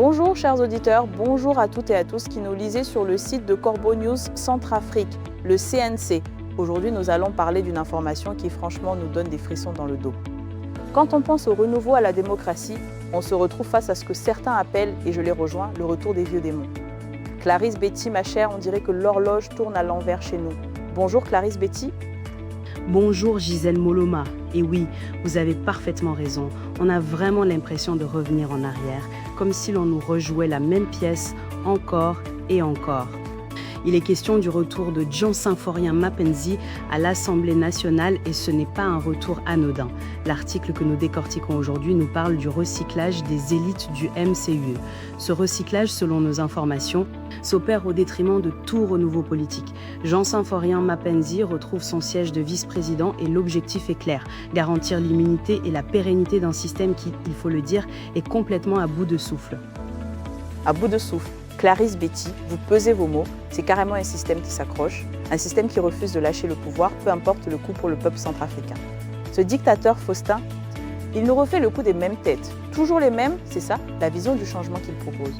Bonjour chers auditeurs, bonjour à toutes et à tous qui nous lisez sur le site de Corbeau News Centrafrique, le CNC. Aujourd'hui, nous allons parler d'une information qui franchement nous donne des frissons dans le dos. Quand on pense au renouveau à la démocratie, on se retrouve face à ce que certains appellent, et je les rejoins, le retour des vieux démons. Clarisse Betty, ma chère, on dirait que l'horloge tourne à l'envers chez nous. Bonjour Clarisse Betty. Bonjour Gisèle Moloma. Et oui, vous avez parfaitement raison. On a vraiment l'impression de revenir en arrière, comme si l'on nous rejouait la même pièce encore et encore. Il est question du retour de John Symphorien Mapenzi à l'Assemblée nationale et ce n'est pas un retour anodin. L'article que nous décortiquons aujourd'hui nous parle du recyclage des élites du MCUE. Ce recyclage, selon nos informations, s'opère au détriment de tout renouveau politique. John Symphorien Mapenzi retrouve son siège de vice-président et l'objectif est clair, garantir l'immunité et la pérennité d'un système qui, il faut le dire, est complètement à bout de souffle. À bout de souffle. Clarisse Betty, vous pesez vos mots, c'est carrément un système qui s'accroche, un système qui refuse de lâcher le pouvoir, peu importe le coût pour le peuple centrafricain. Ce dictateur Faustin, il nous refait le coup des mêmes têtes. Toujours les mêmes, c'est ça, la vision du changement qu'il propose.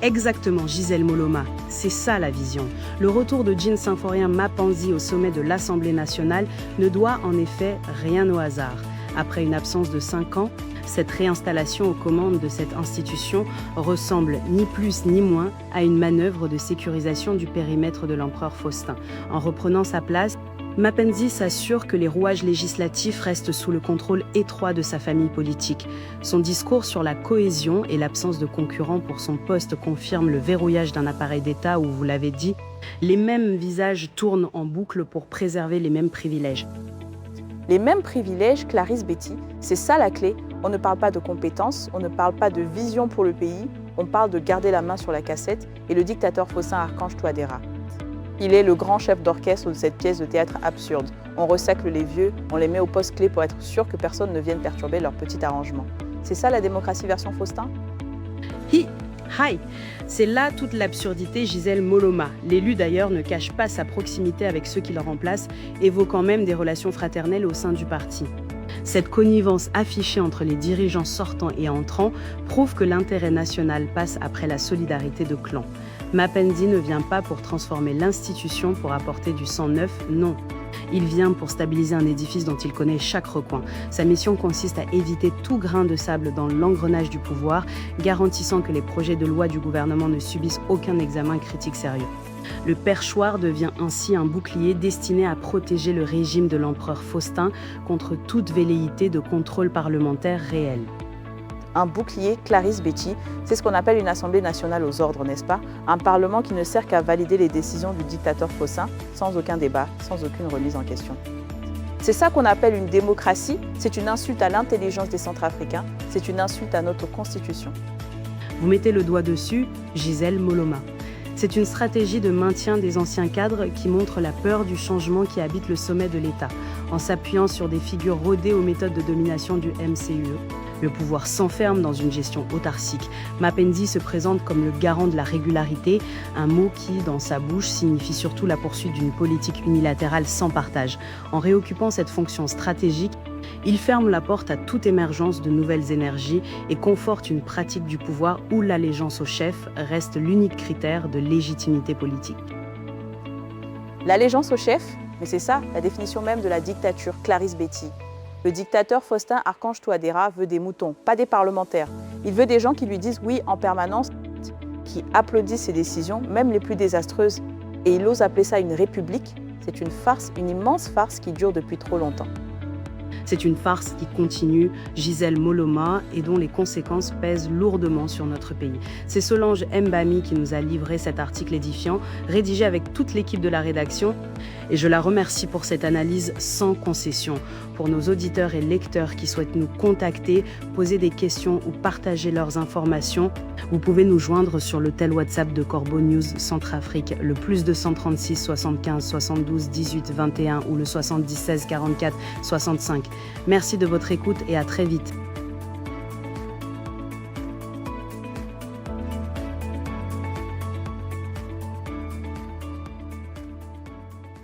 Exactement, Gisèle Moloma. C'est ça la vision. Le retour de John Symphorien Mapenzi au sommet de l'Assemblée nationale ne doit en effet rien au hasard. Après une absence de 5 ans, cette réinstallation aux commandes de cette institution ressemble ni plus ni moins à une manœuvre de sécurisation du périmètre de l'empereur Faustin. En reprenant sa place, Mapenzi s'assure que les rouages législatifs restent sous le contrôle étroit de sa famille politique. Son discours sur la cohésion et l'absence de concurrents pour son poste confirme le verrouillage d'un appareil d'État où, vous l'avez dit, les mêmes visages tournent en boucle pour préserver les mêmes privilèges. Les mêmes privilèges, Clarisse Betty, c'est ça la clé. On ne parle pas de compétences, on ne parle pas de vision pour le pays, on parle de garder la main sur la cassette et le dictateur Faustin Archange Touadéra. Il est le grand chef d'orchestre de cette pièce de théâtre absurde. On recycle les vieux, on les met au poste clé pour être sûr que personne ne vienne perturber leur petit arrangement. C'est ça la démocratie version Faustin ? C'est là toute l'absurdité Gisèle Moloma. L'élu d'ailleurs ne cache pas sa proximité avec ceux qui le remplacent, évoquant même des relations fraternelles au sein du parti. Cette connivence affichée entre les dirigeants sortants et entrants prouve que l'intérêt national passe après la solidarité de clans. Mapenzi ne vient pas pour transformer l'institution pour apporter du sang neuf, non. Il vient pour stabiliser un édifice dont il connaît chaque recoin. Sa mission consiste à éviter tout grain de sable dans l'engrenage du pouvoir, garantissant que les projets de loi du gouvernement ne subissent aucun examen critique sérieux. Le perchoir devient ainsi un bouclier destiné à protéger le régime de l'empereur Faustin contre toute velléité de contrôle parlementaire réel. Un bouclier, Clarisse Betty, c'est ce qu'on appelle une Assemblée nationale aux ordres, n'est-ce pas? Un parlement qui ne sert qu'à valider les décisions du dictateur Faustin, sans aucun débat, sans aucune remise en question. C'est ça qu'on appelle une démocratie, c'est une insulte à l'intelligence des Centrafricains, c'est une insulte à notre Constitution. Vous mettez le doigt dessus, Gisèle Moloma. C'est une stratégie de maintien des anciens cadres qui montre la peur du changement qui habite le sommet de l'État, en s'appuyant sur des figures rodées aux méthodes de domination du MCUE. Le pouvoir s'enferme dans une gestion autarcique. Mapenzi se présente comme le garant de la régularité, un mot qui, dans sa bouche, signifie surtout la poursuite d'une politique unilatérale sans partage. En réoccupant cette fonction stratégique, il ferme la porte à toute émergence de nouvelles énergies et conforte une pratique du pouvoir où l'allégeance au chef reste l'unique critère de légitimité politique. L'allégeance au chef, mais c'est ça, la définition même de la dictature, Clarisse Betty. Le dictateur Faustin Archange Touadéra veut des moutons, pas des parlementaires. Il veut des gens qui lui disent oui en permanence, qui applaudissent ses décisions, même les plus désastreuses. Et il ose appeler ça une république. C'est une farce, une immense farce qui dure depuis trop longtemps. C'est une farce qui continue, Gisèle Moloma, et dont les conséquences pèsent lourdement sur notre pays. C'est Solange Mbami qui nous a livré cet article édifiant, rédigé avec toute l'équipe de la rédaction, et je la remercie pour cette analyse sans concession. Pour nos auditeurs et lecteurs qui souhaitent nous contacter, poser des questions ou partager leurs informations, vous pouvez nous joindre sur le tel WhatsApp de Corbeau News Centrafrique, le +236 75 72 18 21 ou le 70 16 44 65. Merci de votre écoute et à très vite.